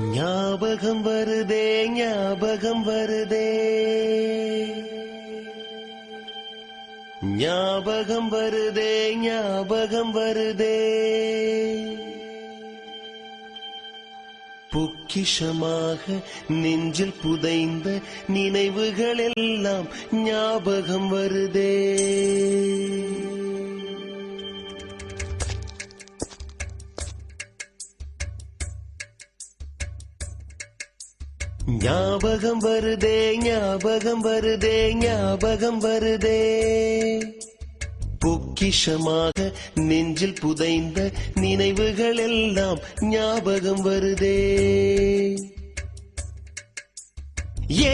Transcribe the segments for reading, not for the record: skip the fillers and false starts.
ஞாபகம் வருதே ஞாபகம் வருதே ஞாபகம் வருதே ஞாபகம் வருதே பொக்கிஷமாக நெஞ்சில் புதைந்த நினைவுகள் எல்லாம் ஞாபகம் வருதே. ஞாபகம் வருதே ஞாபகம் வருதே ஞாபகம் வருதே பொக்கிஷமாக நெஞ்சில் புதைந்த நினைவுகள் எல்லாம் ஞாபகம் வருதே.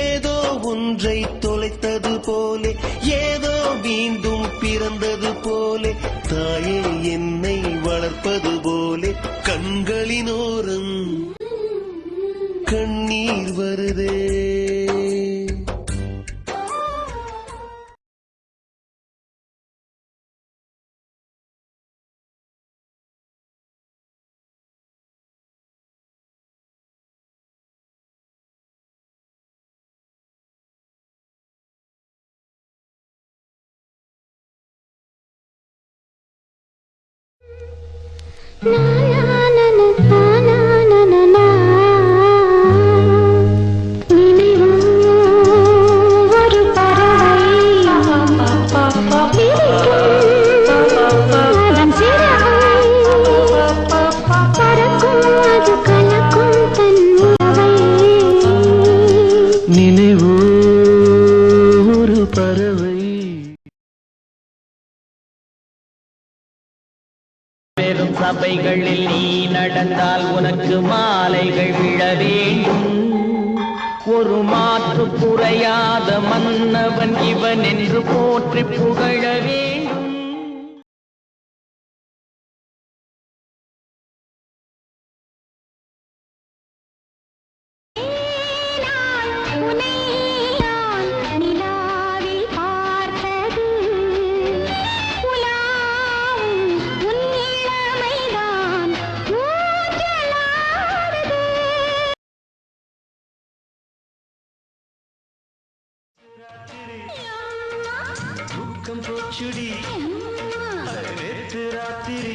ஏதோ ஒன்றை தொலைத்தது போலே ஏதோ மீண்டும் பிறந்தது போலே தாயே என்னை வளர்ப்பது போலே கண்களினோரம் கண்ணீர் வருதே. சபைகளில் நீ நடந்தால் உனக்கு மாலைகள் விழ வேண்டும். ஒரு மாற்று குறையாத மன்னவன் இவன் என்று போற்றி புகழ வேண்டும். தூக்கம் போச்சுடி நேற்று ராத்திரி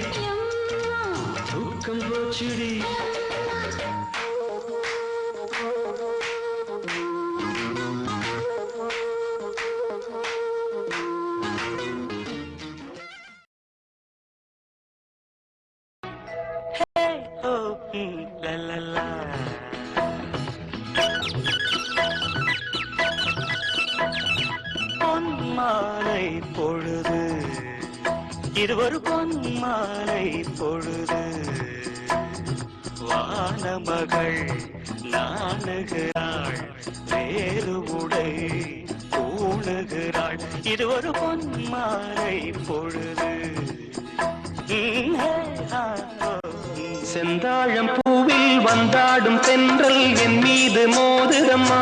தூக்கம் போச்சுடி. பொன்மாலை பொழுது இது ஒரு பொன்மாலை பொழுது வானமகள் நாணுகிறாள் வேறு உடை கூணுகிறாள். இது ஒரு பொன்மாலை பொழுது. செந்தாழம் பூவில் வந்தாடும் தென்றல் என் மீது மோதுதம்மா.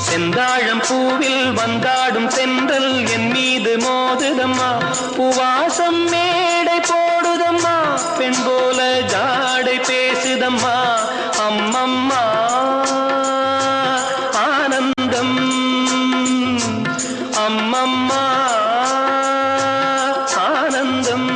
செந்தாழம் பூவில் வந்தாடும் தென்றல் என் மீது மோதுதம்மா. பூவாசம் மேடை போடுதம்மா பெண் போல ஜாடை பேசுதம்மா. அம்மம்மா ஆனந்தம் அம்மம்மா ஆனந்தம்.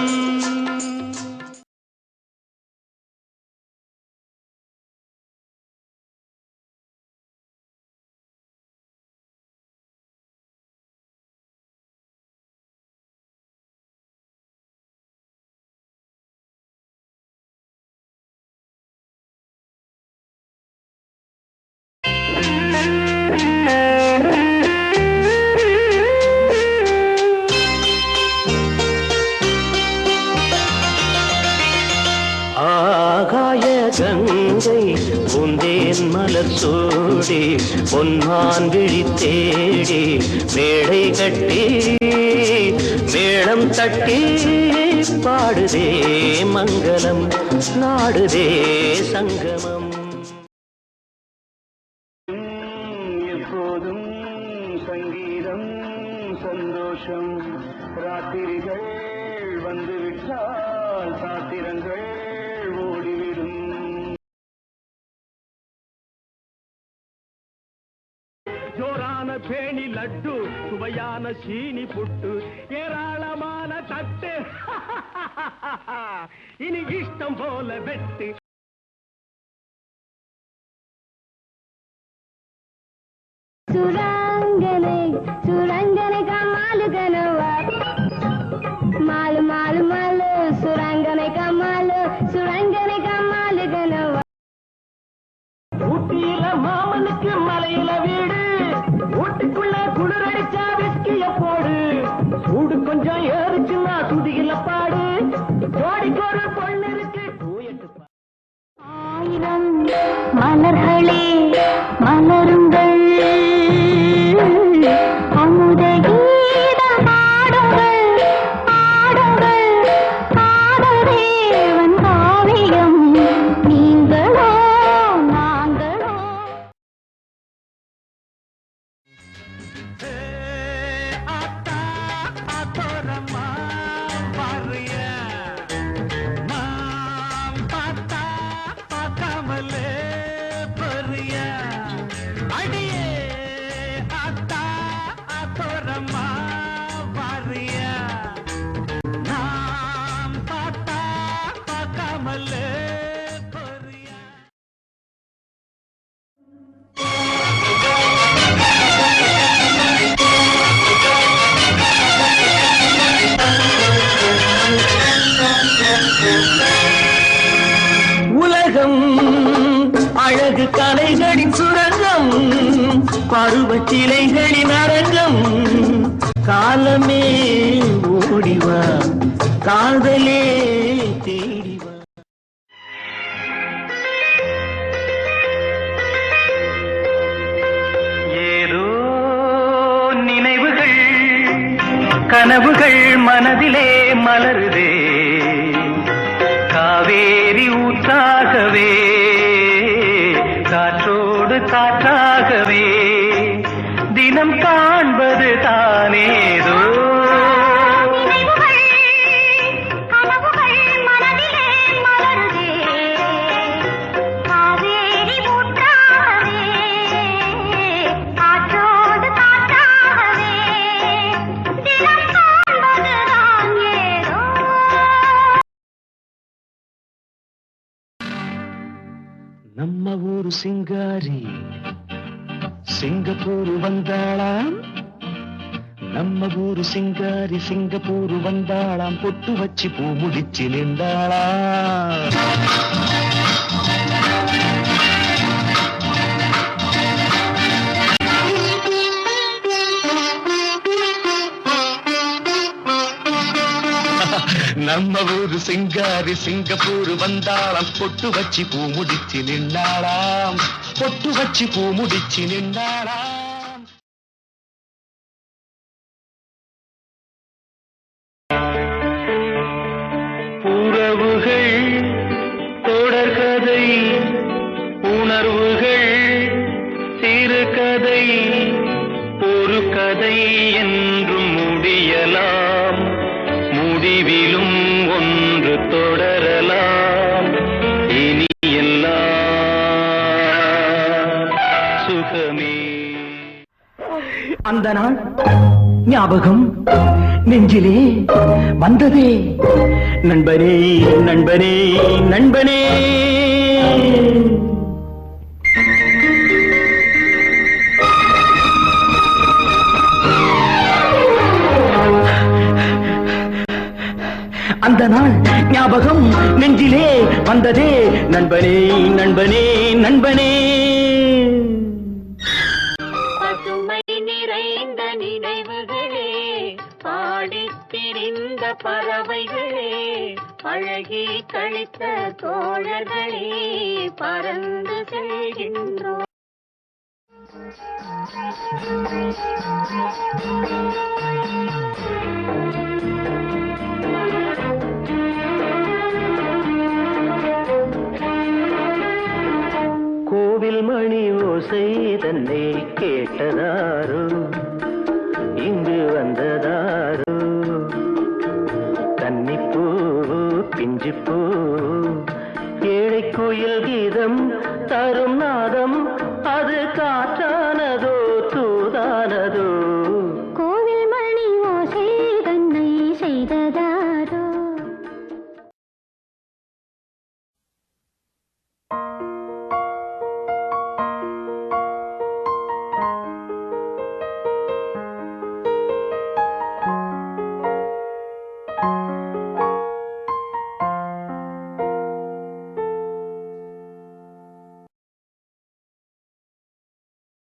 ஆகாய கங்கை பூந்தேன் மலர் சூடி பொன்மான் விழி தேடி மேடை கட்டி மேளம் தட்டி பாடுதே மங்களம் நாடுதே சங்கமம். எப்போதும் சங்கீதம் சந்தோஷம் ராத்திரிகள் வந்துவிட்டால் சாத்திரங்கள் லட்டு சுவையான சீனி புட்டு ஏராளமான தட்டு இனி இஷ்டம் போல வெட்டு சுரங்கனை சுரங்கனை கமாலு கனவா மாலு மாலு மாலு சுரங்கனை கமாலு சுரங்கனை கமாலு கனவா ஊட்டியில மாமனுக்கு மலையில வீடு ஊட்டுக்குள்ள குளிரடிச்சா வெஸ்கிய போடு சூடு கொஞ்சம் ஏறுச்சுன்னா சுதியில பாடு ஜோடிக்கு ஒரு பொண்ணு இருக்கு தூயட்டு ஆயிரம் மலர்களே மலருங்கள் அமுத கீதம் பாடுங்கள் பாடுங்கள் காதல் தேவன் காவியம் நீங்களோ நாங்களோ ஆத்தா ஆத்தோரமா பாருயா நாம் பார்த்தா பார்க்காமலே பரியா அடியே ஆத்தா ஆத்தோரமா பாருயா நாம் பார்த்தா பார்க்காமலே பரியா உலகம் அழகு கலைகளின் சுரங்கம் பருவச் சிலைகளின் அரங்கம் காலமே ஓடிவா காதலே தேடிவா ஏதோ நினைவுகள் கனவுகள் மனதிலே மலருதே காவேரி ஊற்றாகவே காற்றோடு காற்றாகவே தினம் காண்பது தானேதோ கனவுகள் மனதிலே மலருதே காவேரி ஊற்றாகவே காற்றோடு காற்றாகவே தினம் காண்பதுதான் ஏதோ நம்ம ஊரு சிங்காரி சிங்கப்பூர் வந்தாளாம் நம்ம ஊரு சிங்காரி சிங்கப்பூர் வந்தாளாம் பொட்டு வச்சு பூ முடிச்சு நின்றாளாம் நம்ம ஊரு சிங்காரி சிங்கப்பூர் வந்தாளாம் பொட்டு வச்சு பூ முடிச்சு நின்றாளாம் பொட்டு வச்சு பூ முடிச்சு நின்றாளாம் உறவுகள் தொடர்கதை உணர்வுகள் சிறுகதை ஒரு கதை என்றும் முடியலாம் முடிவிலும் ஒன்று தொடரலாம் இனி எல்லாம் சுகமே அந்த நாள் ஞாபகம் நெஞ்சிலே வந்ததே நண்பனே நண்பனே நண்பனே அந்த நாள் ஞாபகம் நெஞ்சிலே வந்ததே நண்பனே நண்பனே நண்பனே பசுமை நிறைந்த நினைவுகளே பாடித் திரிந்த பறவைகளே பழகி கழித்த தோழர்களே பறந்து செல்கின்றோம் கோவில் மணி ஓசை தன்னை கேட்டதாரோ